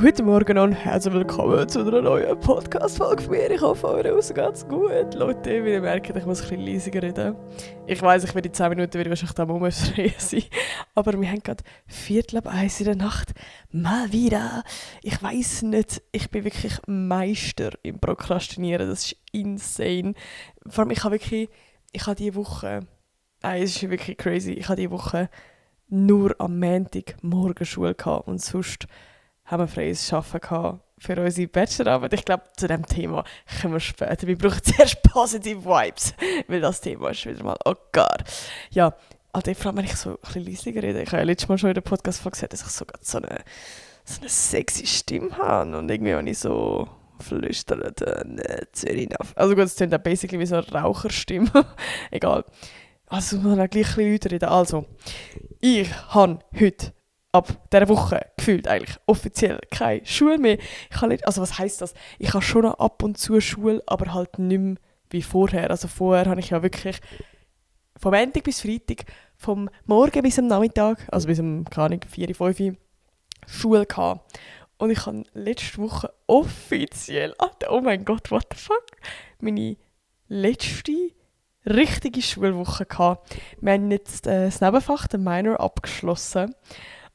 Guten Morgen und herzlich willkommen zu einer neuen Podcast-Folge von mir. Ich hoffe, euch geht's gut. Leute, wie ihr merkt, ich muss ein bisschen leiser reden. Ich weiss, ich werde in 10 Minuten wahrscheinlich da rumschreien sein. Aber wir haben gerade 1:45 in der Nacht. Mal wieder. Ich weiss nicht, ich bin wirklich Meister im Prokrastinieren. Das ist insane. Vor allem, ich habe diese Woche... es ist wirklich crazy. Ich habe diese Woche nur am Montag morgen Schule gehabt und sonst haben wir freies Arbeiten gehabt für unsere Bachelorarbeit. Ich glaube, zu diesem Thema kommen wir später. Wir brauchen zuerst positive Vibes, weil das Thema ist wieder mal, oh Gott. Ja, also vor allem, wenn ich so ein bisschen leisiger rede, ich habe ja letztes Mal schon in der Podcast-Folge gesagt, dass ich sogar so eine sexy Stimme habe und irgendwie, wenn ich so flüstere, dann Zürich auf. Also gut, es klingt auch basically wie so eine Raucherstimme. Egal. Also muss man auch gleich ein bisschen lauter reden. Also, ich habe heute ab dieser Woche gefühlt eigentlich offiziell keine Schule mehr. Also was heisst das? Ich habe schon noch ab und zu Schule, aber halt nicht mehr wie vorher. Also vorher habe ich ja wirklich vom Montag bis Freitag, vom Morgen bis am Nachmittag, also bis um, keine Ahnung, 4, 5 Schule gehabt. Und ich habe letzte Woche offiziell, oh mein Gott, what the fuck, meine letzte richtige Schulwoche gehabt. Wir haben jetzt das Nebenfach, den Minor, abgeschlossen.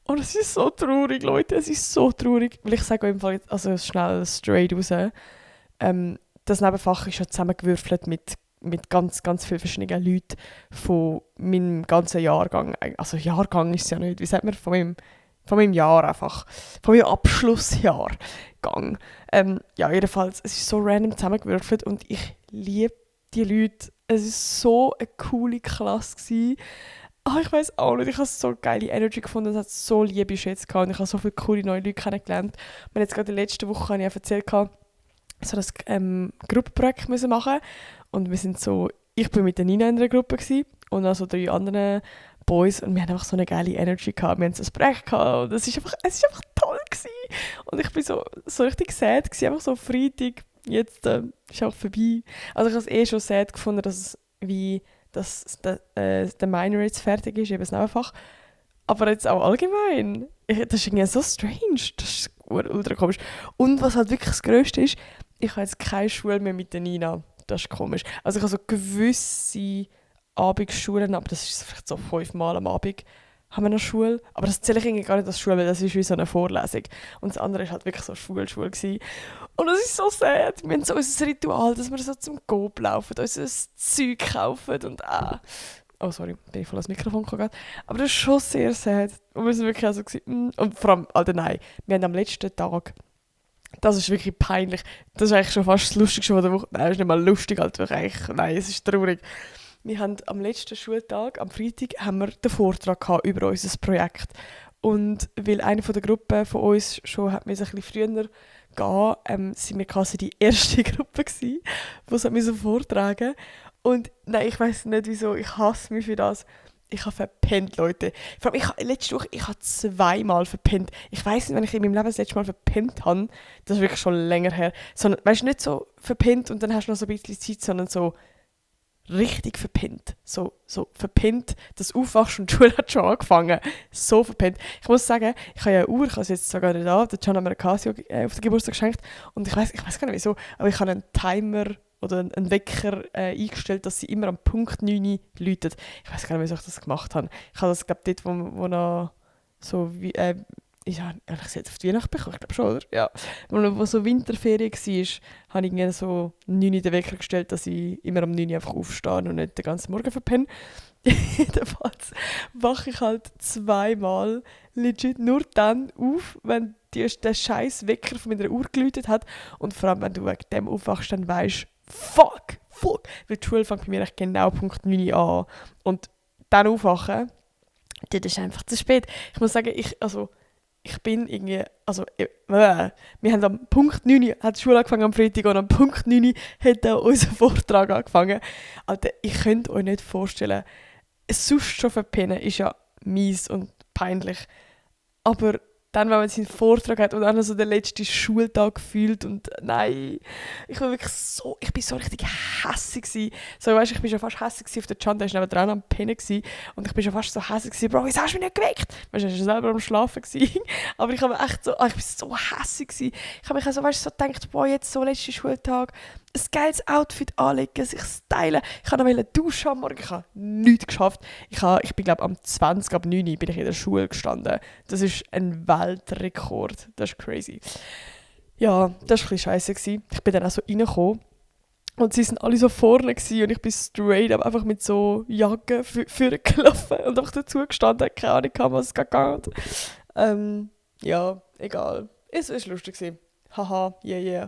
Und es ist so traurig, Leute, es ist so traurig. Weil ich sage euch im Fall, also schnell straight raus, das Nebenfach ist ja zusammengewürfelt mit ganz, ganz vielen verschiedenen Leuten von meinem ganzen Jahrgang. Also Jahrgang ist es ja nicht, wie sagt man, von meinem Jahr einfach. Von meinem Abschlussjahrgang. Ja, jedenfalls, es ist so random zusammengewürfelt und ich liebe die Leute. Es war so eine coole Klasse gewesen. Ich weiss auch nicht, ich habe so geile Energy gefunden, es hat so liebe Schätze gehabt und ich habe so viele coole neue Leute kennengelernt. Wir jetzt gerade in der letzten Woche habe ich erzählt, so ein Gruppenprojekt müssen machen und wir sind so, ich bin mit der Nina in einer Gruppe gewesen, und also 3 andere Boys und wir haben einfach so eine geile Energy gehabt, wir haben so ein Projekt gehabt und es ist einfach toll gewesen. Und ich bin so richtig sad gewesen, einfach so Freitag, jetzt ist auch vorbei. Also ich habe es schon sad gefunden, dass der Minor jetzt fertig ist, eben das Nebenfach. Aber jetzt auch allgemein. Das ist irgendwie so strange. Das ist ultra komisch. Und was halt wirklich das Grösste ist, ich habe jetzt keine Schule mehr mit der Nina. Das ist komisch. Also ich habe so gewisse Abendschulen, aber das ist vielleicht so 5-mal am Abend haben wir noch Schule. Aber das zähle ich irgendwie gar nicht als Schule, weil das ist wie so eine Vorlesung. Und das andere war halt wirklich so Schule gewesen. Und das ist so sad. Wir haben so unser Ritual, dass wir so zum Coop laufen, uns das Zeug kaufen und oh sorry, bin ich voll ans Mikrofon gekommen. Aber das ist schon sehr sad. Und wir sind wirklich auch so und vor allem, nein, wir haben am letzten Tag, das ist wirklich peinlich, das ist eigentlich schon fast das Lustigste von der Woche. Nein, das ist nicht mal lustig, nein, es ist traurig. Wir haben am letzten Schultag, am Freitag, haben wir den Vortrag gehabt über unser Projekt. Und weil eine von der Gruppe von uns schon hat ein bisschen früher gehen, sind wir quasi die erste Gruppe gewesen, die es vortragen musste. Und nein, ich weiss nicht wieso, ich hasse mich für das. Ich habe verpennt, Leute. Vor allem, letzte Woche, ich habe 2-mal verpennt. Ich weiss nicht, wenn ich in meinem Leben das letzte Mal verpennt habe, das ist wirklich schon länger her. Sondern, weißt du, nicht so verpennt und dann hast du noch so ein bisschen Zeit, sondern so richtig verpennt. So verpennt, dass du aufwachst und die Schule hat schon angefangen. So verpennt. Ich muss sagen, ich habe ja eine Uhr, ich habe sie jetzt sogar nicht an. Der Can hat mir eine Casio auf den Geburtstag geschenkt. Und ich weiss gar nicht wieso, aber ich habe einen Timer oder einen Wecker eingestellt, dass sie immer am Punkt 9 läutet. Ich weiss gar nicht, wieso ich das gemacht habe. Ich habe das, glaube ich, dort, wo noch so wie... ich habe es jetzt auf die Weihnachten bekommen, ich glaube schon, oder? Ja. Wo so Winterferien war, habe ich irgendwie so 9 Uhr den Wecker gestellt, dass ich immer um 9 Uhr einfach aufstehe und nicht den ganzen Morgen verpenne. Jedenfalls wache ich halt 2-mal legit nur dann auf, wenn der scheiß Wecker von meiner Uhr geläutet hat. Und vor allem, wenn du wegen dem aufwachst, dann weisst fuck. Weil die Schule fängt bei mir echt genau Punkt 9 Uhr an. Und dann aufwachen, das ist einfach zu spät. Ich muss sagen, ich bin irgendwie, wir haben am Punkt 9 Uhr, hat die Schule angefangen am Freitag und am Punkt 9 Uhr hat auch unser Vortrag angefangen. Alter, ich könnte euch nicht vorstellen, sonst schon verpennen ist ja mies und peinlich. Aber dann, wenn man seinen Vortrag hat und dann so den letzten Schultag fühlt und nein, ich war wirklich so, ich bin so richtig hässig gewesen. So, weißt, ich bin schon fast hässig gewesen auf der Can, der war nebenan am Pennen gewesen, und ich bin schon fast so hässig gewesen, Bro, wieso hast du mich nicht geweckt? Weißt du, ich war selber am Schlafen gewesen. Aber ich habe echt so, ich bin so hässig gewesen. Ich habe mich also, weißt, so gedacht, boah, jetzt so letzter Schultag, ein geiles Outfit anlegen, sich stylen. Ich wollte noch duschen am Morgen, ich habe nichts geschafft. Ich bin, glaube ab 20, ab 9 bin ich in der Schule gestanden. Das ist ein Weltrekord. Das ist crazy. Ja, das war ein bisschen scheisse gewesen. Ich bin dann auch so reingekommen und sie sind alle so vorne gewesen, und ich bin straight up einfach mit so Jacken vorgelaufen und einfach dazu gestanden, keine Ahnung, was es gegangen ist. Ja, egal. Es war lustig gewesen. Haha, yeah.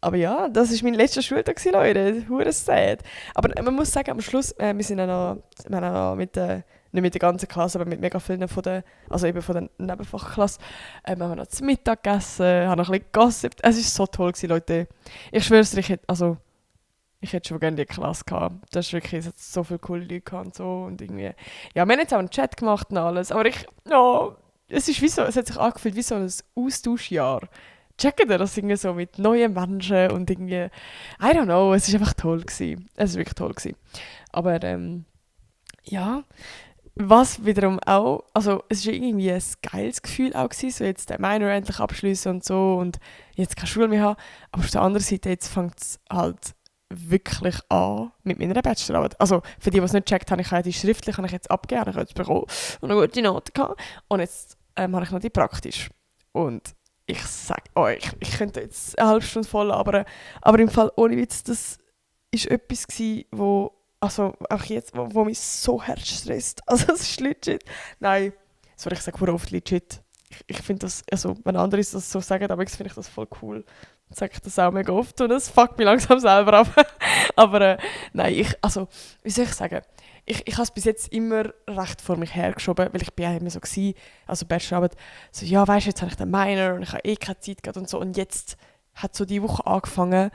Aber ja, das war mein letzter Schultag, Leute. Hure sad. Aber man muss sagen, am Schluss, wir sind auch noch, nicht mit der ganzen Klasse, aber mit mega vielen von der Nebenfachklasse, haben wir noch zu Mittag gegessen, haben noch ein bisschen gossipt. Es war so toll gewesen, Leute. Ich schwöre es dir, ich hätte schon gerne die Klasse gehabt. Das ist wirklich, es hat so viele coole Leute gehabt und so, und irgendwie. Ja, wir haben jetzt auch einen Chat gemacht und alles, aber es hat sich angefühlt wie so ein Austauschjahr. Checkt ihr das irgendwie so mit neuen Menschen und irgendwie, I don't know, es war einfach toll gewesen. Es war wirklich toll gewesen. Aber ja, was wiederum auch, also es war irgendwie ein geiles Gefühl auch gewesen, so jetzt den Minor endlich abschließen und so und jetzt keine Schule mehr haben. Aber auf der anderen Seite, jetzt fängt es halt wirklich an mit meiner Bachelorarbeit. Also für die es nicht gecheckt haben, ich habe die schriftlich jetzt abgegeben, ich habe jetzt bekommen und eine gute Note gehabt. Und jetzt habe ich noch die praktisch. Und ich sage euch, ich könnte jetzt eine halbe Stunde voll labern, aber im Fall ohne Witz, das war etwas gewesen, wo mich so hart stresst. Also das ist legit. Nein, sorry, ich sage oft legit. Ich finde das, also wenn andere das so sagen, aber ich finde das voll cool. Dann sage ich das auch mega oft und das fuckt mich langsam selber ab. Aber nein, wie soll ich sagen? Ich habe es bis jetzt immer recht vor mich hergeschoben, weil ich bin ja immer so gewesen, also Bachelorarbeit, so ja, weißt du, jetzt habe ich den Minor und ich habe keine Zeit gehabt und so, und jetzt hat so die Woche angefangen,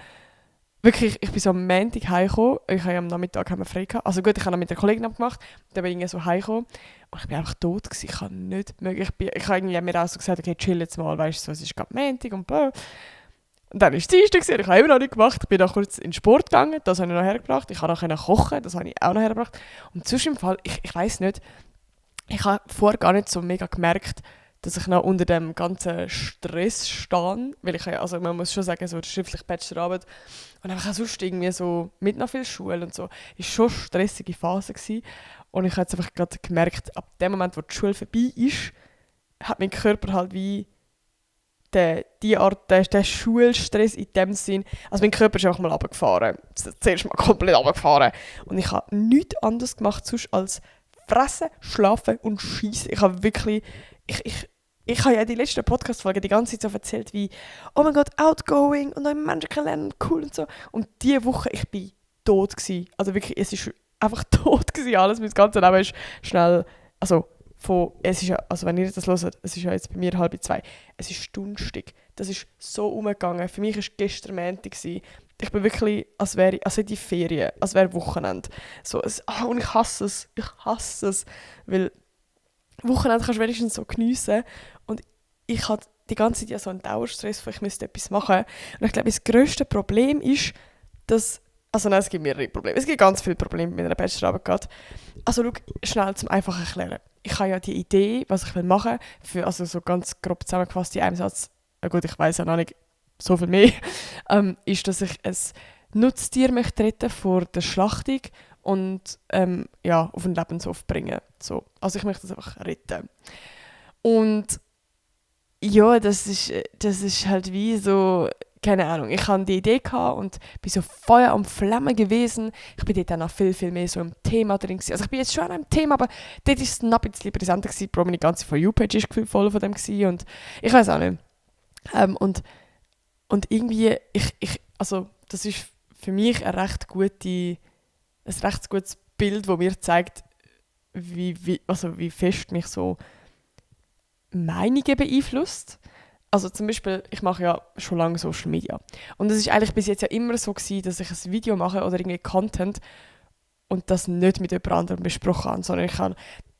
wirklich, ich bin so am Montag heimgekommen, am Nachmittag haben wir frei gehabt, also gut, ich habe noch mit der Kollegin abgemacht, dann bin ich so heimgekommen und ich bin einfach tot gewesen, ich habe nicht möglich, ich habe irgendwie mir auch so gesagt, okay, chill jetzt mal, weißt du, so, es ist gerade Montag und bla. Und dann war es Dienstag, ich habe immer noch nicht gemacht. Ich bin dann kurz in den Sport gegangen, das habe ich noch hergebracht. Ich konnte noch kochen, das habe ich auch noch hergebracht. Und zwischen im Fall, ich weiss nicht, ich habe vorher gar nicht so mega gemerkt, dass ich noch unter dem ganzen Stress stehe. Weil also man muss schon sagen, so schriftliche Bachelorarbeit und einfach auch sonst irgendwie so mit noch viel Schule und so, war schon eine stressige Phase gewesen. Und ich habe jetzt einfach gerade gemerkt, ab dem Moment, wo die Schule vorbei ist, hat mein Körper halt wie der Schulstress in dem Sinn, also mein Körper ist einfach mal runtergefahren. Zuerst mal komplett runtergefahren. Und ich habe nichts anderes gemacht, sonst als fressen, schlafen und schießen. Ich habe wirklich, ich habe ja in die letzten Podcast-Folgen die ganze Zeit so erzählt, wie, oh mein Gott, outgoing und neue Menschen kennenlernen, cool und so. Und diese Woche, ich bin tot gewesen. Also wirklich, es ist einfach tot gewesen, alles. Mein ganzes Leben ist schnell, es ist ja, also wenn ihr das hört, es ist ja jetzt bei mir 1:30. Es ist dunstig. Das ist so umgegangen. Für mich war gestern Montag. Ich bin wirklich, als wäre die Ferien, als wäre Wochenende. So, und ich hasse es. Weil Wochenende kannst du wenigstens so geniessen. Und ich hatte die ganze Zeit ja so einen Dauerstress, wo ich müsste etwas machen. Und ich glaube, das grösste Problem ist, dass es gibt mehrere Probleme. Es gibt ganz viele Probleme mit meiner Bachelorarbeit gerade. Also schau, schnell zum einfach erklären. Ich habe ja die Idee, was ich machen will, also so ganz grob zusammengefasst in einem Satz, gut, ich weiss ja noch nicht so viel mehr, ist, dass ich ein Nutztier möchte retten vor der Schlachtung und auf den Lebenshof bringen. So. Also ich möchte das einfach retten. Und ja, das ist halt wie so, keine Ahnung, ich hatte die Idee gehabt und bin so Feuer am Flammen gewesen. Ich bin dort dann noch viel, viel mehr so im Thema drin gewesen. Also ich bin jetzt schon an einem Thema, aber dort war es noch ein bisschen präsenter gewesen. Bro, meine ganze For You-Page ist gefühlt voll von dem gewesen und ich weiß auch nicht. Und irgendwie, also das ist für mich ein recht gutes Bild, das mir zeigt, wie fest mich so Meinungen beeinflusst. Also zum Beispiel, ich mache ja schon lange Social Media. Und es ist eigentlich bis jetzt ja immer so gewesen, dass ich ein Video mache oder irgendwie Content und das nicht mit jemand anderem besprochen habe, sondern ich habe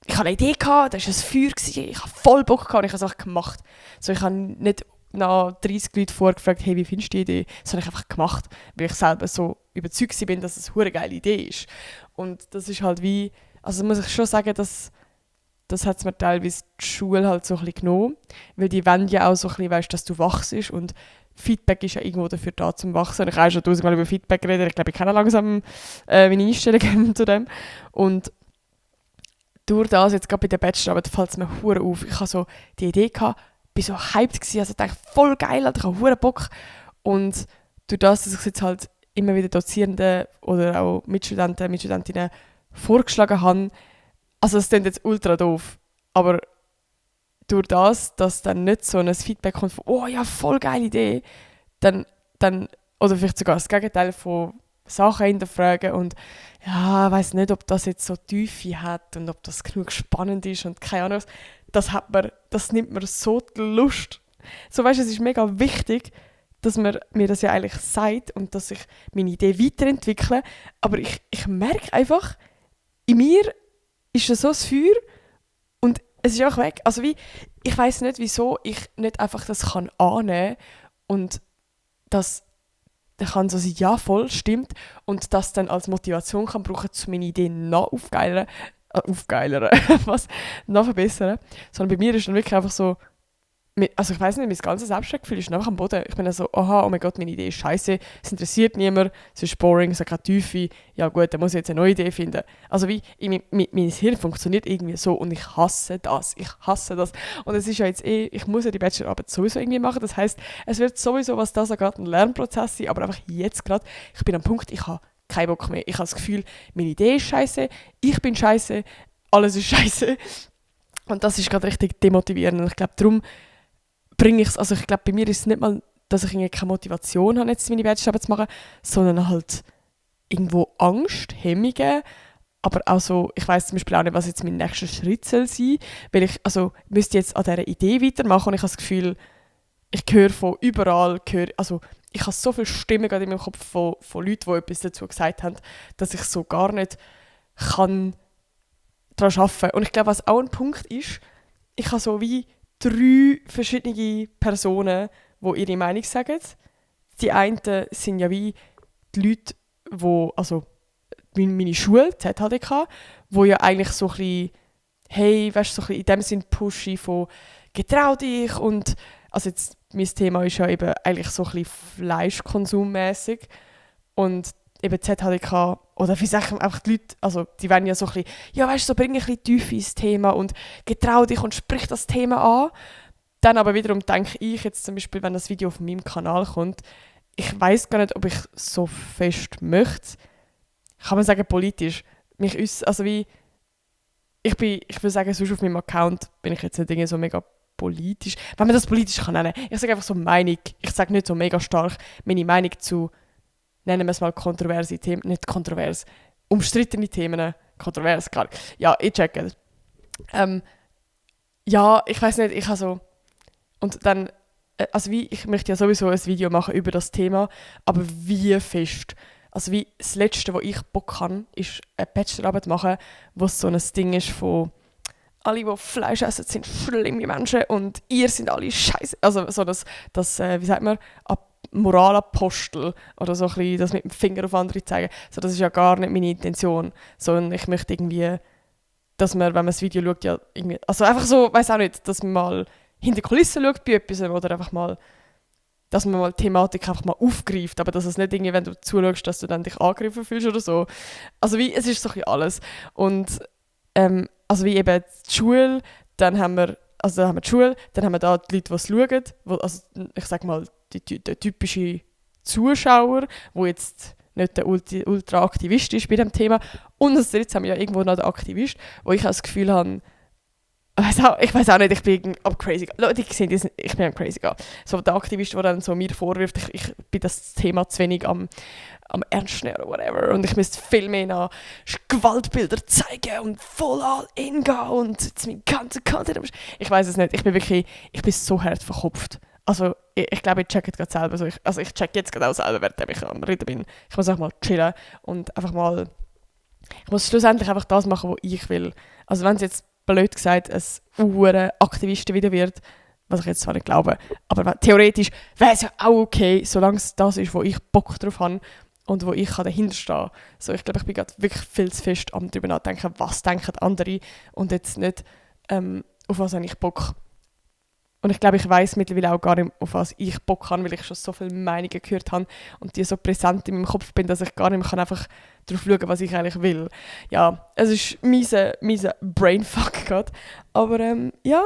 ich hatte eine Idee gehabt, das war ein Feuer, ich hatte voll Bock gehabt und ich habe es einfach gemacht. So, ich habe nicht nach 30 Leuten vorgefragt, hey, wie findest du die Idee? Das habe ich einfach gemacht, weil ich selber so überzeugt bin, dass es eine geile Idee ist. Und das ist halt wie, also muss ich schon sagen, dass das hat es mir teilweise die Schule halt so ein bisschen genommen, weil die wollen ja auch so ein bisschen, weißt, dass du wachst und Feedback ist ja irgendwo dafür da, zum Wachsen. Ich habe schon tausendmal über Feedback geredet, ich glaube, ich kenne langsam meine Einstellung zu dem. Und durch das, jetzt gerade bei der Bachelorarbeit, fällt es mir hure auf. Ich hatte so die Idee, gehabt, bin so hyped gewesen, also ich dachte, voll geil, Alter, ich habe hure Bock. Und durch das, dass ich jetzt halt immer wieder Dozierende oder auch Mitstudenten, Mitstudentinnen vorgeschlagen habe, also es klingt jetzt ultra doof, aber durch das, dass dann nicht so ein Feedback kommt von «Oh ja, voll geile Idee», dann oder vielleicht sogar das Gegenteil von Sachen hinterfragen und ja, ich weiss nicht, ob das jetzt so Tiefe hat und ob das genug spannend ist und keine Ahnung was, das nimmt mir so die Lust. So weißt du, es ist mega wichtig, dass man mir das ja eigentlich sagt und dass ich meine Idee weiterentwickle, aber ich merke einfach, in mir ist das so ein Feuer und es ist einfach weg. Also wie, ich weiss nicht, wieso ich nicht einfach das kann annehmen und das dann kann so sein, ja voll, stimmt, und das dann als Motivation kann brauchen, um meine Idee noch aufgeilern, was, noch verbessern. Sondern bei mir ist dann wirklich einfach so, also ich weiss nicht, mein ganzes Selbstwertgefühl ist einfach am Boden. Ich bin dann so, aha, oh mein Gott, meine Idee ist scheiße, es interessiert niemand, es ist boring, es hat keine Tiefe, ja gut, dann muss ich jetzt eine neue Idee finden. Also wie, mein Hirn funktioniert irgendwie so und ich hasse das. Und es ist ja jetzt ich muss ja die Bachelorarbeit sowieso irgendwie machen, das heisst, es wird sowieso, was das angeht, ein Lernprozess sein, aber einfach jetzt gerade, ich bin am Punkt, ich habe keinen Bock mehr. Ich habe das Gefühl, meine Idee ist scheiße, ich bin scheiße, alles ist scheiße. Und das ist gerade richtig demotivierend. Und ich glaube, darum bringe ich es, also ich glaube, bei mir ist es nicht mal, dass ich irgendwie keine Motivation habe, jetzt meine Bachelorarbeit zu machen, sondern halt irgendwo Angst, Hemmungen, aber auch so, ich weiss zum Beispiel auch nicht, was jetzt mein nächster Schritt soll sein, weil ich müsste jetzt an dieser Idee weitermachen und ich habe das Gefühl, ich höre von überall, also ich habe so viele Stimmen gerade in meinem Kopf von Leuten, die etwas dazu gesagt haben, dass ich so gar nicht kann daran arbeiten kann. Und ich glaube, was auch ein Punkt ist, ich habe so wie 3 verschiedene Personen, die ihre Meinung sagen. Die einen sind ja wie die Leute, also meine Schule, die ZHDK, wo ja eigentlich so ein bisschen, hey, weißt du, so ein bisschen in dem Sinn pushy von «Getrau dich» und also jetzt, mein Thema ist ja eben eigentlich so ein bisschen fleischkonsummäßig und eben ZHDK oder wie sagen einfach die Leute, also die wollen ja so ein bisschen, ja weißt du, so bring ein bisschen Tiefe ins Thema und getrau dich und sprich das Thema an. Dann aber wiederum denke ich jetzt zum Beispiel, wenn das Video auf meinem Kanal kommt, ich weiß gar nicht, ob ich so fest möchte, kann man sagen politisch, also wie, ich würde sagen, sonst auf meinem Account bin ich jetzt nicht irgendwie so mega politisch, wenn man das politisch kann nennen. Ich sage einfach so Meinung, ich sage nicht so mega stark meine Meinung zu, nennen wir es mal kontroverse Themen, nicht kontrovers, umstrittene Themen, kontrovers, klar. Ja, ich checke. Ja, ich weiß nicht, ich habe so, und dann, also wie, ich möchte ja sowieso ein Video machen über das Thema, aber wie fest. Also wie das Letzte, was ich Bock habe, ist eine Bachelorarbeit machen, wo so ein Ding ist von alle, die Fleisch essen, sind schlimme Menschen und ihr sind alle scheiße. Also so das wie sagt man, Moralapostel oder so ein bisschen das mit dem Finger auf andere zeigen. So, das ist ja gar nicht meine Intention. Sondern ich möchte irgendwie, dass man, wenn man das Video schaut, ja irgendwie, also einfach so, weiß auch nicht, dass man mal hinter die Kulissen schaut bei etwas oder einfach mal, dass man mal die Thematik einfach mal aufgreift, aber dass es nicht irgendwie, wenn du zuschaust, dass du dann dich angegriffen fühlst oder so. Also wie, es ist so ein bisschen alles. Und also wie eben die Schule, dann haben wir die Schule, dann haben wir da die Leute, die es schauen, also ich sage mal, der typische Zuschauer, der jetzt nicht der Ultra-Aktivist ist bei diesem Thema. Und als drittes haben wir ja irgendwo noch den Aktivist, wo ich auch das Gefühl habe, ich weiß auch nicht, ich bin am crazy. Leute sehen das nicht, ich bin am crazy. So der Aktivist, der dann so mir vorwirft, ich bin das Thema zu wenig am ernst nehmen oder whatever. Und ich müsste viel mehr nach Gewaltbilder zeigen und voll all in gehen und jetzt mein ganzer Content. Ich weiß es nicht, ich bin so hart verkopft. Also ich glaube, ich checke gerade selber. Ich checke jetzt gerade auch selber, während ich am Reden bin. Ich muss einfach mal chillen und einfach mal, ich muss schlussendlich einfach das machen, was ich will. Also wenn es jetzt blöd gesagt ein Aktivistenvideo wird, was ich jetzt zwar nicht glaube, aber theoretisch wäre es ja auch okay, solange es das ist, wo ich Bock drauf habe und wo ich dahinter stehen kann. So, ich glaube, ich bin gerade wirklich viel zu fest am darüber nachdenken, was denken andere und jetzt nicht, auf was habe ich Bock. Und ich glaube, ich weiß mittlerweile auch gar nicht, auf was ich Bock habe, weil ich schon so viele Meinungen gehört habe und die so präsent in meinem Kopf bin, dass ich gar nicht mehr einfach darauf schauen kann, was ich eigentlich will. Ja, es ist miese Brainfuck gerade. Aber ja,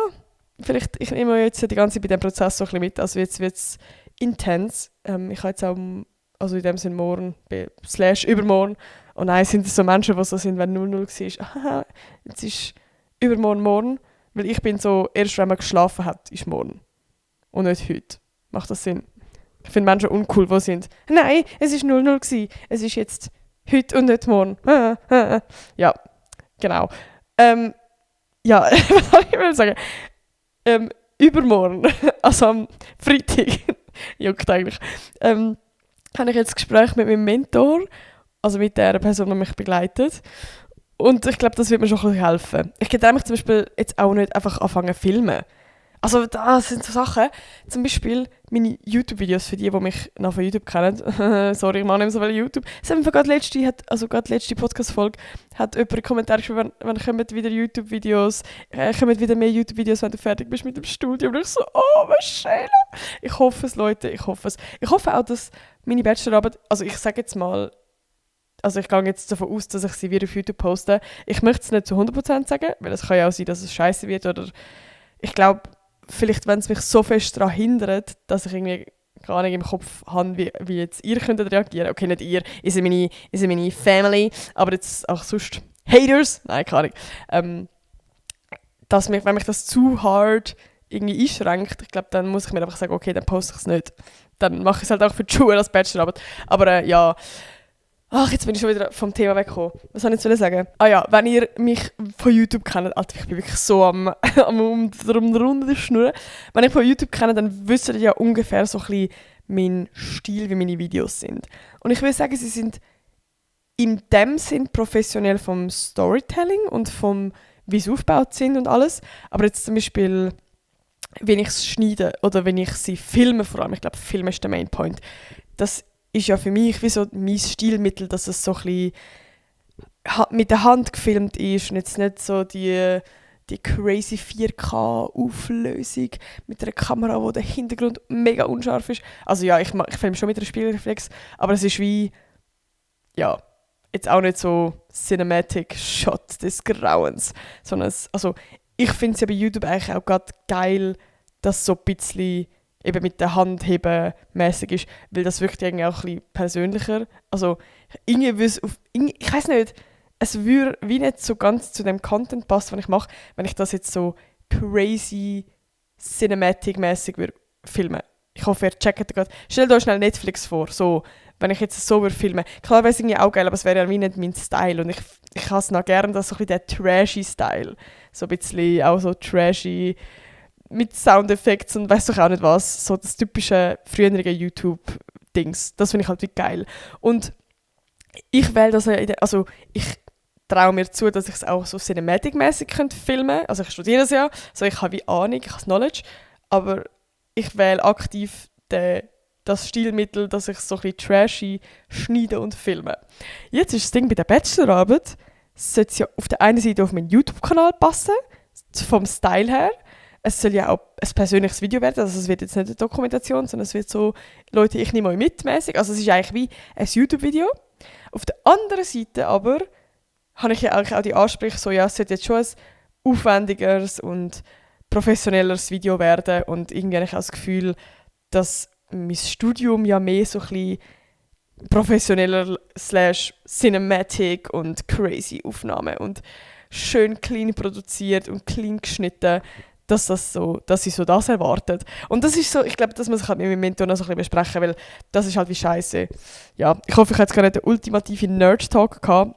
vielleicht, ich nehme jetzt die ganze Zeit bei diesem Prozess so ein bisschen mit. Also jetzt wird es intens. Ich habe jetzt auch, also in dem Sinne morgen, / übermorgen. Und nein, sind es so Menschen, die so sind, wenn 00 war. Aha, jetzt ist übermorgen morgen. Weil ich bin so, erst wenn man geschlafen hat, ist morgen. Und nicht heute. Macht das Sinn? Ich finde Menschen uncool, die sind. Nein, es war 00 gewesen. Es ist jetzt heute und nicht morgen. Ja, genau. Ja, was soll ich sagen? Übermorgen, also am Freitag, juckt eigentlich, habe ich jetzt ein Gespräch mit meinem Mentor, also mit der Person, die mich begleitet. Und ich glaube, das wird mir schon ein bisschen helfen. Ich könnte nämlich zum Beispiel jetzt auch nicht einfach anfangen zu filmen. Also das sind so Sachen, zum Beispiel meine YouTube-Videos, für die mich noch von YouTube kennen. Sorry, ich mache nicht mehr so viel YouTube. Es haben gerade letzte Podcast-Folge, hat jemand einen Kommentar geschrieben, wann kommen wieder YouTube-Videos, kommen wieder mehr YouTube-Videos, wenn du fertig bist mit dem Studium. Und ich so, oh, was schön. Ich hoffe es, Leute, ich hoffe es. Ich hoffe auch, dass meine Bachelorarbeit, also ich sage jetzt mal, also ich gehe jetzt davon aus, dass ich sie wieder auf YouTube poste. Ich möchte es nicht zu 100% sagen, weil es kann ja auch sein, dass es scheiße wird. Oder ich glaube, vielleicht, wenn es mich so fest daran hindert, dass ich irgendwie gar nicht im Kopf habe, wie jetzt ihr könntet reagieren. Okay, nicht ihr, ist meine Family, aber jetzt auch sonst Haters. Nein, keine Ahnung. Wenn mich das zu hart irgendwie einschränkt, ich glaube, dann muss ich mir einfach sagen, okay, dann poste ich es nicht. Dann mache ich es halt auch für die Schule als Bachelorarbeit. Aber ja... Ach, jetzt bin ich schon wieder vom Thema weggekommen. Was soll ich jetzt sagen? Ah ja, wenn ihr mich von YouTube kennt, Alter, ich bin wirklich so am Runden schnurren. Wenn ihr von YouTube kennt, dann wisst ihr ja ungefähr so ein bisschen meinen Stil, wie meine Videos sind. Und ich will sagen, sie sind in dem Sinn professionell vom Storytelling und vom, wie sie aufgebaut sind und alles. Aber jetzt zum Beispiel, wenn ich es schneide oder wenn ich sie filme vor allem, ich glaube, Film ist der Main Point, das ist ja für mich wie so mein Stilmittel, dass es so ein bisschen mit der Hand gefilmt ist und jetzt nicht so die crazy 4K-Auflösung mit einer Kamera, wo der Hintergrund mega unscharf ist. Also ja, ich filme schon mit einer Spiegelreflex, aber es ist wie, ja, jetzt auch nicht so Cinematic Shot des Grauens, sondern ich finde es ja bei YouTube eigentlich auch gerade geil, dass so ein bisschen eben mit der Hand heben mäßig ist, weil das wirkt irgendwie auch ein bisschen persönlicher. Also irgendwie ich weiß nicht, es würde wie nicht so ganz zu dem Content passen, den ich mache, wenn ich das jetzt so crazy cinematic-mäßig würde filmen. Ich hoffe, ihr checkt gerade. Stellt euch schnell Netflix vor, so, wenn ich jetzt so würde filmen. Klar wäre es irgendwie auch geil, aber es wäre ja wie nicht mein Style und ich habe es noch gerne, das so ein bisschen der trashy Style. So ein bisschen auch so trashy mit Soundeffekten und weiss doch auch nicht was. So das typische frühere YouTube-Dings. Das finde ich halt wirklich geil. Und ich wähle das ja, ich traue mir zu, dass ich es auch so cinematic-mäßig filmen könnte. Also ich studiere das ja, so ich habe wie Ahnung, ich habe Knowledge, aber ich wähle aktiv das Stilmittel, dass ich so ein bisschen trashy schneide und filme. Jetzt ist das Ding bei der Bachelorarbeit, sollte es ja auf der einen Seite auf meinen YouTube-Kanal passen, vom Style her. Es soll ja auch ein persönliches Video werden, also es wird jetzt nicht eine Dokumentation, sondern es wird so, Leute, ich nehme euch mit mäßig. Also es ist eigentlich wie ein YouTube-Video. Auf der anderen Seite aber habe ich ja eigentlich auch die Ansprüche, so ja, es sollte jetzt schon ein aufwendigeres und professionelleres Video werden und irgendwie habe ich auch das Gefühl, dass mein Studium ja mehr so ein bisschen professioneller / cinematic und crazy Aufnahmen und schön clean produziert und clean geschnitten, dass sie so das erwartet. Und das ist so, ich glaube, das muss ich halt mit meinem Mentor noch so ein bisschen besprechen, weil das ist halt wie scheiße. Ja, ich hoffe, ich hatte jetzt gerade den ultimativen Nerd-Talk gehabt.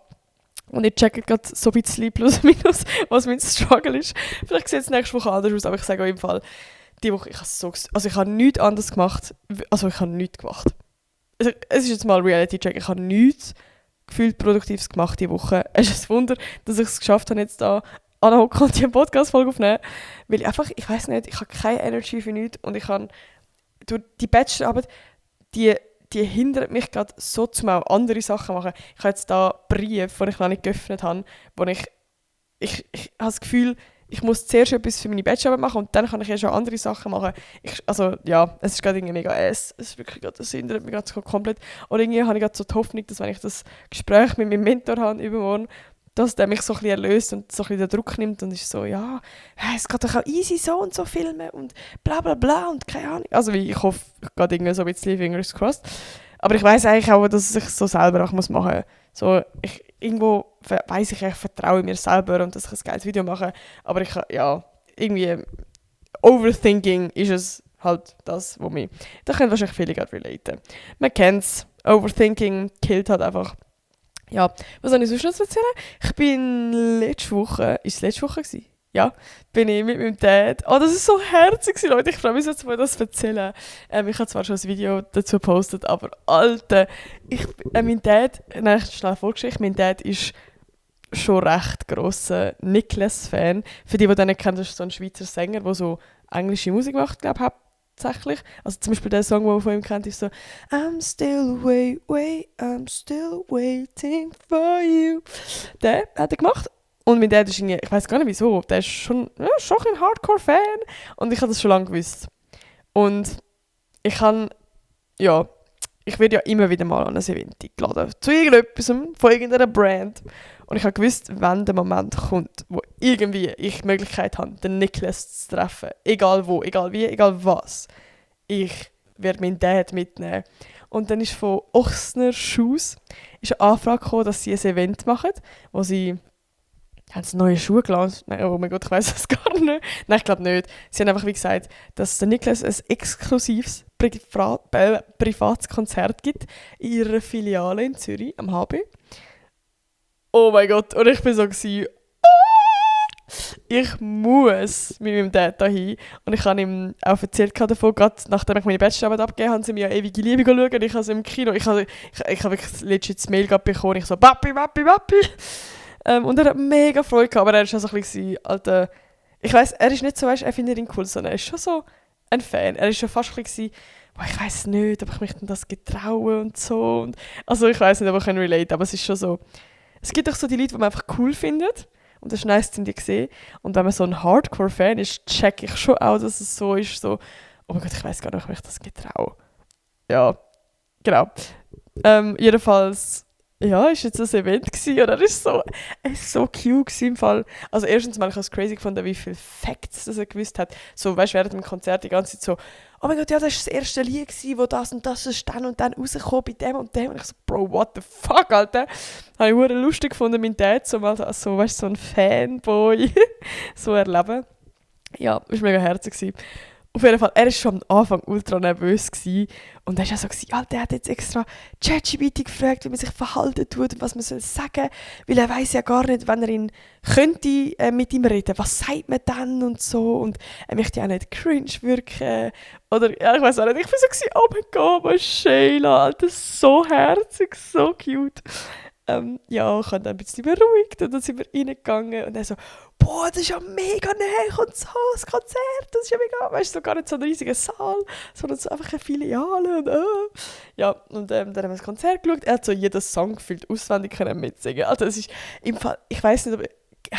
Und ich checke gerade so ein bisschen plus minus, was mein Struggle ist. Vielleicht sieht es nächste Woche anders aus, aber ich sage euch im Fall, die Woche, ich habe nichts anderes gemacht. Also ich habe nichts gemacht. Also, es ist jetzt mal Reality-Check, ich habe nichts gefühlt Produktives gemacht diese Woche. Es ist ein Wunder, dass ich es geschafft habe, jetzt da anhocken und die eine Podcast-Folge aufnehmen. Weil ich weiss nicht, ich habe keine Energy für nichts und durch die Bachelorarbeit, die hindert mich gerade so, zum auch andere Sachen machen. Ich habe jetzt da Brief, den ich noch nicht geöffnet habe, wo ich habe das Gefühl, ich muss zuerst etwas für meine Bachelorarbeit machen und dann kann ich ja schon andere Sachen machen. Es ist gerade irgendwie mega es ist wirklich gerade, das hindert mich gerade komplett. Und irgendwie habe ich gerade so die Hoffnung, dass wenn ich das Gespräch mit meinem Mentor habe übermorgen, dass der mich so ein bisschen erlöst und so ein bisschen den Druck nimmt und ist so, ja, es geht doch auch easy so und so filmen und bla bla bla und keine Ahnung. Also ich hoffe, ich gehe irgendwie so ein bisschen fingers crossed. Aber ich weiss eigentlich auch, dass ich so selber auch machen muss. So, irgendwo weiss ich vertraue mir selber und dass ich ein geiles Video mache. Aber irgendwie Overthinking ist es halt das, wo mich... Da können wahrscheinlich viele gerade relaten. Man kennt es. Overthinking killt halt einfach. Ja, was soll ich sonst noch zu erzählen? Ich bin letzte Woche... Ist es letzte Woche gewesen? Ja, bin ich mit meinem Dad. Oh, das ist so herzig, Leute. Ich freue mich jetzt mal, das zu erzählen. Ich habe zwar schon ein Video dazu gepostet, aber Alter, mein Dad, schnell Vorgeschichte, mein Dad ist schon recht grosser Nicholas-Fan. Für die den nicht kennen, das ist so ein Schweizer Sänger, der so englische Musik macht, glaube ich, hauptsächlich. Also zum Beispiel der Song, den man von ihm kennt, ist so I'm still I'm still waiting for you. Den hat er gemacht. Und mein Dad ist irgendwie, ich weiß gar nicht wieso, der ist schon ein Hardcore-Fan. Und ich habe das schon lange gewusst. Und ich werde ja immer wieder mal an ein Event eingeladen. Zu irgendetwas, von irgendeiner Brand. Und ich habe gewusst, wenn der Moment kommt, wo irgendwie ich die Möglichkeit habe, den Nicholas zu treffen. Egal wo, egal wie, egal was. Ich werde meinen Dad mitnehmen. Und dann ist von Ochsner Shoes eine Anfrage gekommen, dass sie ein Event machen, wo sie... Haben sie neue Schuhe gelassen? Nein, oh mein Gott, ich weiß es gar nicht. Nein, ich glaube nicht. Sie haben einfach wie gesagt, dass der Niklas ein exklusives privates Konzert gibt in ihrer Filiale in Zürich, am HB. Oh mein Gott, und ich war so, ich muss mit meinem Dad dahin. Und ich habe ihm auch erzählt davon, gerade nachdem ich meine Bachelorarbeit abgegeben habe, haben sie mir ja ewige Liebe schauen. Ich habe sie im Kino, ich habe wirklich letztens das Mail bekommen, ich so, Papi. Und er hat mega Freude gehabt, aber er war schon so ein bisschen, Alter, ich weiss, er ist nicht so, weißt, er findet ihn cool, sondern er ist schon so ein Fan. Er ist schon fast ein bisschen, ich weiss nicht, ob ich mich denn das getraue und so. Und, also ich weiss nicht, ob ich relate, aber es ist schon so, es gibt auch so die Leute, die man einfach cool findet und das ist nice, die sehen. Und wenn man so ein Hardcore-Fan ist, check ich schon auch, dass es so ist, so, oh mein Gott, ich weiss gar nicht, ob ich das getraue. Ja, genau. Jedenfalls... Ja, ist jetzt ein Event gewesen, und er ist so cute im Fall. Also erstens mal, ich habe es crazy gefunden, wie viele Facts das er gewusst hat. So, weißt du, während dem Konzert die ganze Zeit so, oh mein Gott, ja, das war das erste Lied gewesen, wo das und das ist dann und dann rausgekommen bei dem und dem. Und ich so, Bro, what the fuck, Alter? Habe ich sehr lustig gefunden, mein Dad so mal so, weißt du, so ein Fanboy so erleben. Ja, das war mega herzig gewesen. Auf jeden Fall, er war schon am Anfang ultra nervös gewesen. Und er war auch so, Alter, er hat jetzt extra ChatGPT gefragt, wie man sich verhalten tut und was man soll sagen. Weil er weiss ja gar nicht, wenn er ihn könnte mit ihm reden, was sagt man dann und so. Und er möchte ja auch nicht cringe wirken. Oder, ja, ich weiß auch nicht, ich war so, oh mein Gott, was Sheila, Alter, so herzig, so cute. Ja, ich habe dann ein bisschen beruhigt und dann sind wir reingegangen und er so, boah, das ist ja mega näher und so, das Konzert, das ist ja mega, weißt du, so gar nicht so ein riesiger Saal, sondern so einfach eine Filiale und Ja, und dann haben wir das Konzert geschaut, er hat so jeden Song gefühlt auswendig können mitsingen. Also es ist im Fall, ich weiss nicht, aber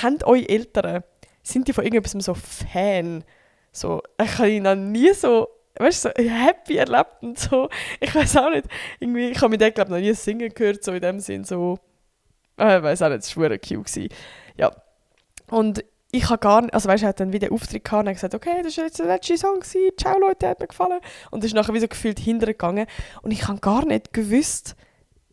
habt eure Eltern, sind die von irgendetwas so Fan? So, ich habe ihn noch nie so, weißt du, so happy erlebt und so. Ich weiß auch nicht, irgendwie, ich habe mit dem, glaube ich, noch nie singen gehört, so in dem Sinn, so, ich weiß auch nicht, es war cute gewesen. Ja, und ich habe gar nicht, also weißt du, er hat dann wieder einen Auftritt gehabt und hat gesagt, okay, das war jetzt der letzte Song gewesen, ciao Leute, hat mir gefallen. Und ist nachher wieder gefühlt hintergegangen und ich habe gar nicht gewusst,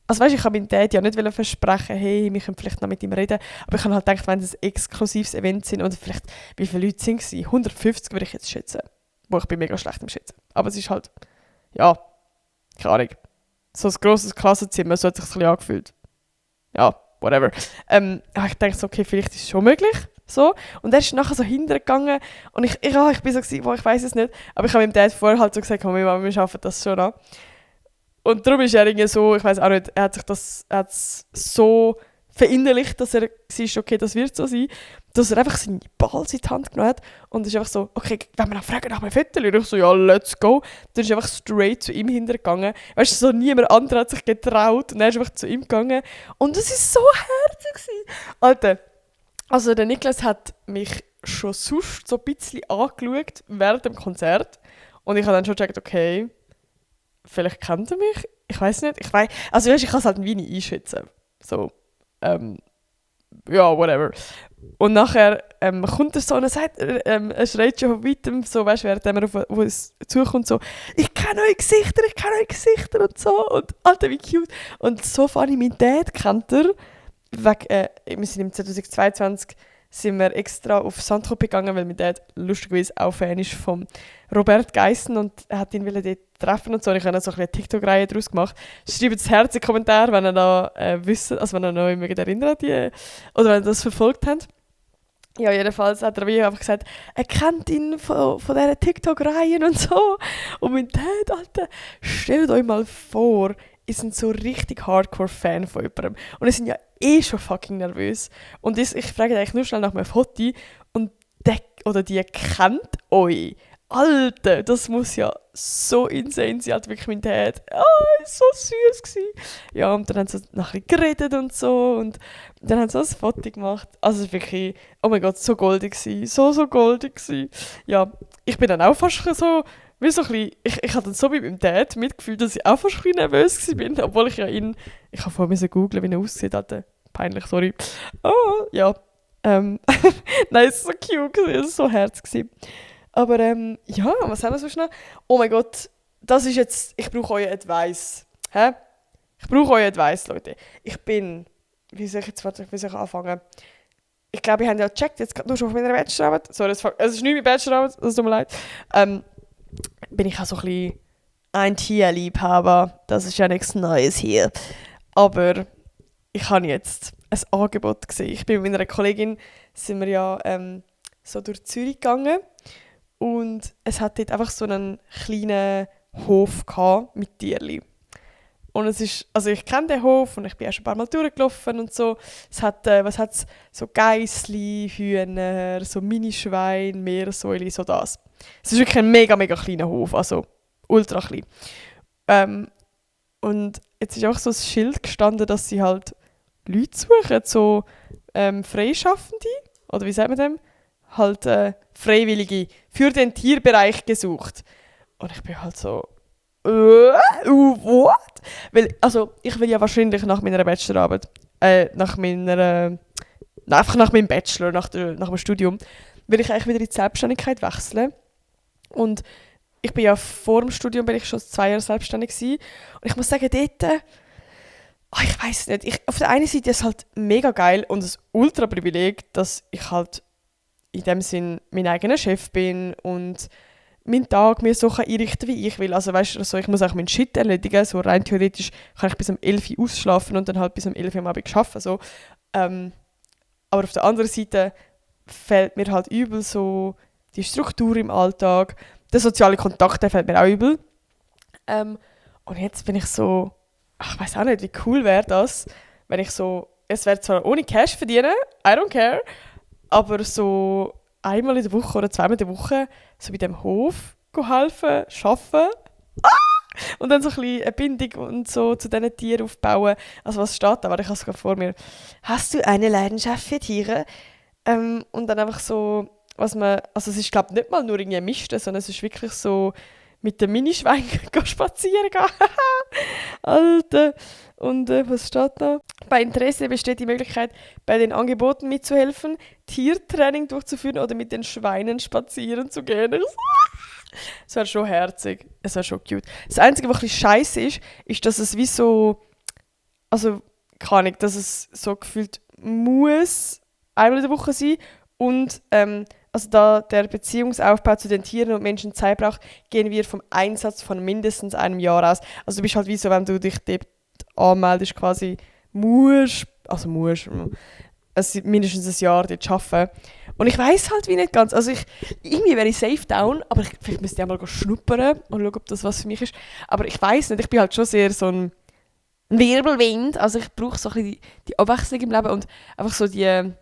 also weißt du, ich habe meinem Dad ja nicht versprechen, hey, wir können vielleicht noch mit ihm reden, aber ich habe halt gedacht, wenn es ein exklusives Event sind und vielleicht, wie viele Leute sind es? 150 würde ich jetzt schätzen. Wo ich bin mega schlecht im Schätzen. Aber es ist halt, ja, keine Ahnung. So ein grosses Klassenzimmer, so hat sich ein bisschen angefühlt. Ja, whatever. Ich dachte so, okay, vielleicht ist es schon möglich. So. Und er ist nachher so hintergegangen und ich bin so gewesen, ich weiss es nicht, aber ich habe meinem Dad vorher halt so gesagt, komm, wir schaffen das schon an. Und darum ist er irgendwie so, ich weiss auch nicht, er hat es so verinnerlicht, dass er war, okay, das wird so sein, dass er einfach seine Balls in die Hand genommen hat und ist einfach so, okay, wenn wir noch fragen nach einem Foto, und ich so, ja, let's go. Dann ist er einfach straight zu ihm hintergegangen. Weißt du, so niemand anderer hat sich getraut und er ist einfach zu ihm gegangen. Und das war so herzig. Alter, also der Niklas hat mich schon sonst so ein bisschen angeschaut während dem Konzert. Und ich habe dann schon gecheckt, okay, vielleicht kennt er mich. Ich weiß nicht. Also weißt, ich kann es halt wie nicht einschätzen. So, ja, whatever. Und nachher kommt er so und er sagt, er schreit schon von weitem, so, weißt du, während er auf uns zukommt, so, ich kenne eure Gesichter und so. Und Alter, wie cute. Und so funny, mein Dad kennt er. Wir sind im 2022 sind wir extra auf Saint-Tropez gegangen, weil mein Dad lustigerweise auch Fan ist von Robert Geissen und er hat ihn dort treffen und so. Und ich habe so eine TikTok-Reihe daraus gemacht. Schreibt das Herz in die Kommentare, wenn ihr da wisst, wenn ihr noch immer erinnert oder wenn ihr das verfolgt habt. Ja, jedenfalls hat er wie einfach gesagt, er kennt ihn von diesen TikTok-Reihen und so. Und mein Dad, Alter, stellt euch mal vor, ihr seid so richtig Hardcore-Fan von jemandem. Und ihr seid ja schon fucking nervös. Und ich frage eigentlich nur schnell nach einem Foto und der oder die kennt euch. Alter, das muss ja so insane sein, halt wirklich mein Dad. So süß gewesen. Ja, und dann haben sie nachher geredet und so und dann haben sie so ein Foto gemacht. Also es war wirklich, oh mein Gott, so goldig gewesen. So goldig gewesen. Ja, ich bin dann auch fast so, wie so ein bisschen, ich hatte dann so mit meinem Dad mitgefühlt, dass ich auch fast ein bisschen nervös war, obwohl ich habe vorher googeln, wie er aussieht, Alter. Peinlich, sorry. Oh, ja. Nein, es war so cute, es war so herzig. Aber ja, was haben wir so schnell? Oh mein Gott, das ist jetzt, ich brauche euer Advice. Hä? Ich brauche euer Advice, Leute. Wie soll ich anfangen? Ich glaube, ihr habt ja gecheckt, jetzt gerade nur schon auf meiner Bachelorarbeit. Sorry, es ist nicht meine Bachelorarbeit, es tut mir leid. Bin ich auch so ein bisschen ein Tierliebhaber. Das ist ja nichts Neues hier. Aber ich habe jetzt ein Angebot gesehen. Ich bin mit meiner Kollegin, sind wir ja so durch Zürich gegangen. Und es hat dort einfach so einen kleinen Hof mit Tierli. Und es ist, also ich kenne den Hof und ich bin auch schon ein paar Mal durchgelaufen und so. Es hat, was hat's? So Geissli, Hühner, so Minischwein, Meersäule, so das. Es ist wirklich ein mega, mega kleiner Hof, also ultra klein. Und jetzt ist auch so ein Schild gestanden, dass sie halt Leute suchen, so Freischaffende, oder wie sagt man dem? Halt Freiwillige für den Tierbereich gesucht. Und ich bin halt so, what? Weil, also, ich will ja wahrscheinlich nach meiner Bachelorarbeit, einfach nach meinem Bachelor, nach dem Studium, will ich eigentlich wieder in die Selbstständigkeit wechseln. Und ich bin ja vor dem Studium bin ich schon 2 Jahre selbstständig gewesen. Und ich muss sagen, dort, ich weiß nicht, auf der einen Seite ist es halt mega geil und ein Ultra-Privileg, dass ich halt in dem Sinn mein eigener Chef bin und meinen Tag mir so einrichten kann, wie ich will. Also weißt du, also ich muss auch meinen Shit erledigen, so rein theoretisch kann ich bis um 11 Uhr ausschlafen und dann halt bis um 11 Uhr am Abend arbeiten. So. Aber auf der anderen Seite fehlt mir halt übel so die Struktur im Alltag, der soziale Kontakt, der fehlt mir auch übel. Und jetzt bin ich so, ich weiß auch nicht, wie cool wäre das, wenn ich so, es wäre zwar ohne Cash verdienen, I don't care, aber so einmal in der Woche oder zweimal in der Woche so bei dem Hof helfen, arbeiten und dann so ein bisschen eine Bindung und so zu diesen Tieren aufbauen. Also was steht da? Warte, ich habe es gerade vor mir. Hast du eine Leidenschaft für Tiere? Und dann einfach so, also es ist glaube ich nicht mal nur irgendwie Misten, sondern es ist wirklich so mit dem Minischwein spazieren gehen. Alter. Und was steht da? Bei Interesse besteht die Möglichkeit, bei den Angeboten mitzuhelfen, Tiertraining durchzuführen oder mit den Schweinen spazieren zu gehen. Es wäre schon herzig. Es wäre schon cute. Das Einzige, was ein bisschen scheiße ist, dass es wie so, also keine Ahnung, dass es so gefühlt muss einmal in der Woche sein und also da der Beziehungsaufbau zu den Tieren und Menschen Zeit braucht, gehen wir vom Einsatz von mindestens einem Jahr aus. Also du bist halt wie so, wenn du dich dort anmeldest, quasi musst mindestens ein Jahr dort arbeiten. Und ich weiss halt wie nicht ganz, also irgendwie wäre ich safe down, aber vielleicht müsste ich mal schnuppern und schauen, ob das was für mich ist. Aber ich weiss nicht, ich bin halt schon sehr so ein Wirbelwind, also ich brauche so ein bisschen die Abwechslung im Leben und einfach so die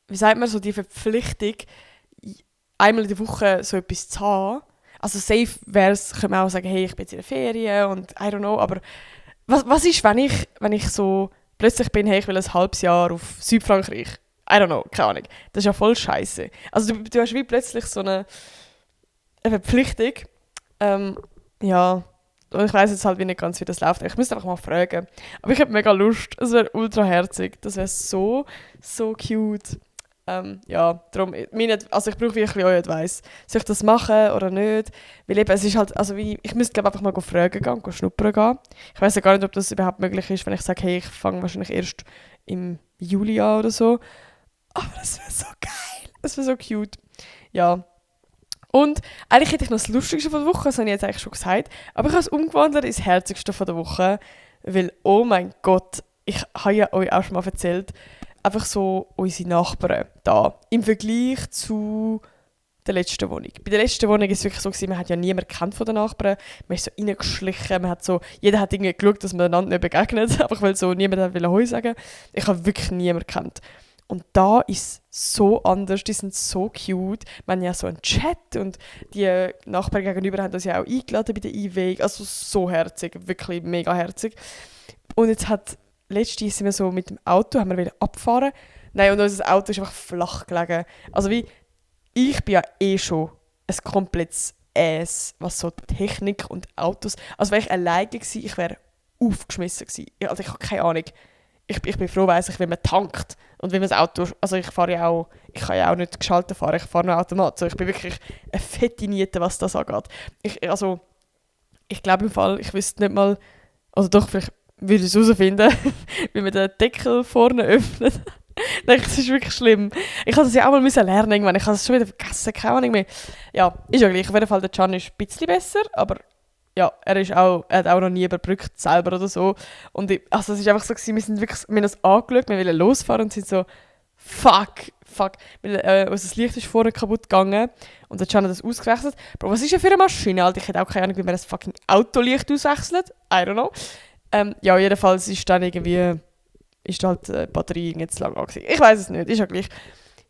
wie sagt man, so die Verpflichtung, einmal in der Woche so etwas zu haben. Also safe könnte man auch sagen, hey, ich bin jetzt in der Ferien und I don't know, aber was ist, wenn ich so plötzlich bin, hey, ich will ein halbes Jahr auf Südfrankreich? I don't know, keine Ahnung. Das ist ja voll scheiße. Also du hast wie plötzlich so eine Verpflichtung. Ja, und ich weiss jetzt halt wie nicht ganz, wie das läuft. Ich müsste einfach mal fragen. Aber ich habe mega Lust. Es wäre ultra herzig. Das wäre so, so cute. Ja, darum, also ich brauche wirklich euer Advice. Soll ich das machen oder nicht? Weil eben, es ist halt, also wie, ich müsste glaube einfach mal fragen gehen, schnuppern gehen. Ich weiss ja gar nicht, ob das überhaupt möglich ist, wenn ich sage, hey, ich fange wahrscheinlich erst im Juli an oder so. Aber das wäre so geil. Das wäre so cute. Ja. Und eigentlich hätte ich noch das Lustigste von der Woche, das habe ich jetzt eigentlich schon gesagt. Aber ich habe es umgewandelt ins Herzigste von der Woche. Weil, oh mein Gott, ich habe ja euch auch schon mal erzählt, einfach so unsere Nachbarn da. Im Vergleich zu der letzten Wohnung. Bei der letzten Wohnung war es wirklich so, man hat ja niemanden gekannt von den Nachbarn. Man ist so reingeschlichen, jeder hat irgendwie geschaut, dass man einander nicht begegnet, einfach weil so niemand wollte Heu sagen. Ich habe wirklich niemanden gekannt. Und da ist es so anders, die sind so cute. Wir haben ja so einen Chat und die Nachbarn gegenüber haben uns ja auch eingeladen bei der Einweihung. Also so herzig, wirklich mega herzig. Und jetzt letztens sind wir so mit dem Auto, haben wir wieder abfahren. Nein, und unser Auto ist einfach flach gelegen. Also ich bin ja eh schon ein komplettes Ass, was so Technik und Autos... Also wäre ich alleine gewesen, ich wäre aufgeschmissen gewesen. Also ich habe keine Ahnung. Ich bin froh, weiss ich, wie man tankt. Und wie man das Auto... Also ich kann ja auch nicht geschaltet fahren, ich fahre nur Automat. So, ich bin wirklich eine fette Niete, was das angeht. Ich glaube im Fall, ich wüsste nicht mal... Also doch, vielleicht würde ich es herausfinden, wie man den Deckel vorne öffnet. Nein, das ist wirklich schlimm. Ich musste das ja auch mal lernen irgendwann. Ich habe es schon wieder vergessen, keine Ahnung mehr. Ja, ist ja gleich. Auf jeden Fall, der Can ist ein bisschen besser, aber ja, er hat auch noch nie überbrückt selber oder so. Und es ist einfach so gewesen, wir haben uns angeschaut, wir wollten losfahren und sind so, fuck. Weil unser Licht ist vorne kaputt gegangen und der Can hat das ausgewechselt. Bro, was ist denn für eine Maschine, Alter? Ich hätte auch keine Ahnung, wie man das fucking Autolicht auswechselt. I don't know. Ja, jedenfalls ist dann irgendwie... ist halt die Batterie jetzt lang an. Ich weiß es nicht, ist ja gleich.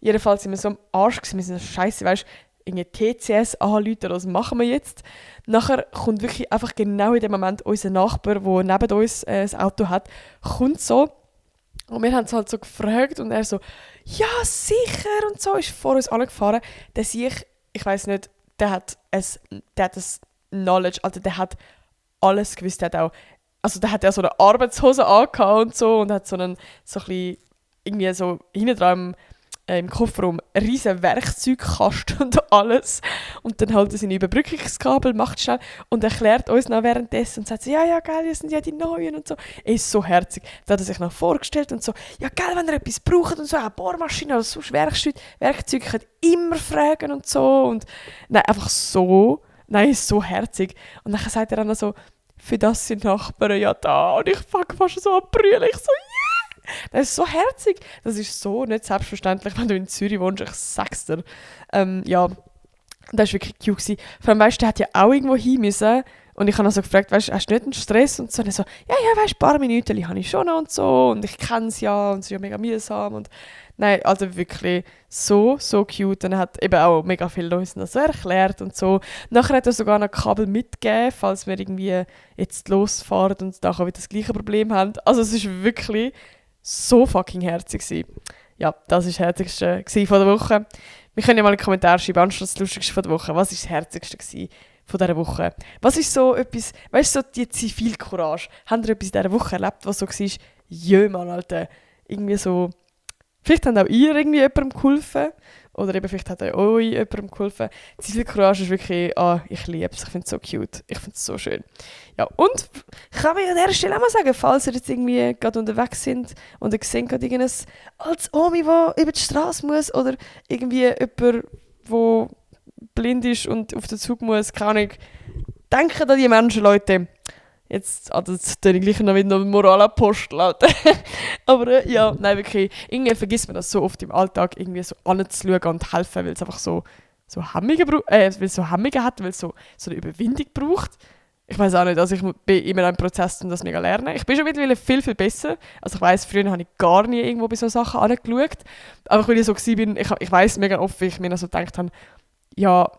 Jedenfalls sind wir so am Arsch gewesen, wir sind so scheiße, weißt du, irgendwie TCS anrufen, was machen wir jetzt? Nachher kommt wirklich einfach genau in dem Moment unser Nachbar, der neben uns das Auto hat, kommt so und wir haben es halt so gefragt und er so, ja sicher und so, ist vor uns angefahren. Der ich weiß nicht, der hat das Knowledge, also der hat alles gewusst, der hat ja so eine Arbeitshose angehabt und so und hat so ein bisschen, irgendwie so hinten dran im Kofferraum einen riesen Werkzeugkasten und alles. Und dann holt er seine Überbrückungskabel, macht schnell und erklärt uns noch währenddessen und sagt so, ja, geil, das sind ja die Neuen und so. Er ist so herzig. Da hat er sich noch vorgestellt und so, ja, geil, wenn ihr etwas braucht und so, eine Bohrmaschine oder sonst Werkzeug, könnt ihr immer fragen und so. Und nein, einfach so, ist so herzig. Und dann sagt er dann so, für das sind Nachbarn ja da. Und ich fange fast so an zu brüllen. Ich so, yeah! Das ist so herzig. Das ist so nicht selbstverständlich, wenn du in Zürich wohnst. Ich sag's dir. Ja, das war wirklich cute gewesen. Vor allem, weißt du, der hat ja auch irgendwo hin müssen. Und ich habe ihn so gefragt, weißt du, hast du nicht einen Stress? Und so, und er so, ja, weißt du, ein paar Minuten habe ich schon noch und so. Und ich kenne es ja und es ist ja mega mühsam. Und nein, also wirklich so cute. Und er hat eben auch mega viel uns noch so erklärt und so. Nachher hat er sogar noch Kabel mitgegeben, falls wir irgendwie jetzt losfahren und nachher wieder das gleiche Problem haben. Also es ist wirklich so fucking herzig gewesen. Ja, das war das Herzigste von der Woche. Wir können ja mal in die Kommentare schreiben, anstatt das Lustigste von der Woche. Was war das Herzigste von dieser Woche? Was ist so etwas, weißt du, so die Zivilcourage? Habt ihr etwas in dieser Woche erlebt, was so war, jö, Mann, Alter, irgendwie so... Vielleicht habt auch ihr irgendwie jemandem geholfen. Oder eben vielleicht hat euch jemandem geholfen. Zivilcourage ist wirklich, ich liebe es. Ich finde es so cute. Ich finde es so schön. Ja, und ich kann mir an dieser Stelle auch mal sagen, falls ihr jetzt irgendwie gerade unterwegs sind und ihr seht gerade irgendein altes Omi, der über die Straße muss oder irgendwie jemand, der blind ist und auf den Zug muss, keine Ahnung. Denkt an die Menschen, Leute. Jetzt, das tue ich gleich noch wieder einen Moralapostel, Alter. Aber ja, nein, wirklich, irgendwie vergisst man das so oft im Alltag, irgendwie so anzuschauen und helfen, weil es einfach so Hemmungen hat, weil es so eine Überwindung braucht. ich weiß auch nicht, also ich bin immer im Prozess, um das mega lernen. Ich bin schon mittlerweile viel, viel besser. Also ich weiss, früher habe ich gar nie irgendwo bei so Sachen angeschaut. Aber weil ich so war, ich weiss mega oft, wie ich mir so gedacht habe, ja,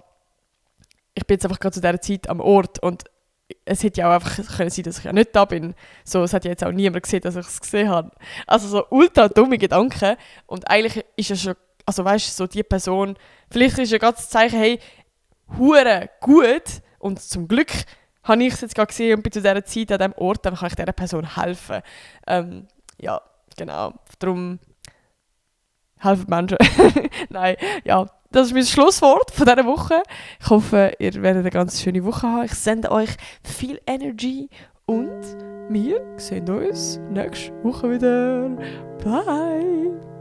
ich bin jetzt einfach gerade zu dieser Zeit am Ort und es hätte ja auch einfach können sein, dass ich ja nicht da bin. So, es hat ja jetzt auch niemand gesehen, dass ich es gesehen habe. Also so ultra dumme Gedanken. Und eigentlich ist ja schon, also weißt du, so die Person, vielleicht ist ja gerade das Zeichen, hey, hure gut und zum Glück habe ich es jetzt gerade gesehen und bin zu dieser Zeit an diesem Ort, dann kann ich dieser Person helfen. Ja, genau. Darum helfen Menschen. Nein, ja. Das ist mein Schlusswort von dieser Woche. Ich hoffe, ihr werdet eine ganz schöne Woche haben. Ich sende euch viel Energy und wir sehen uns nächste Woche wieder. Bye!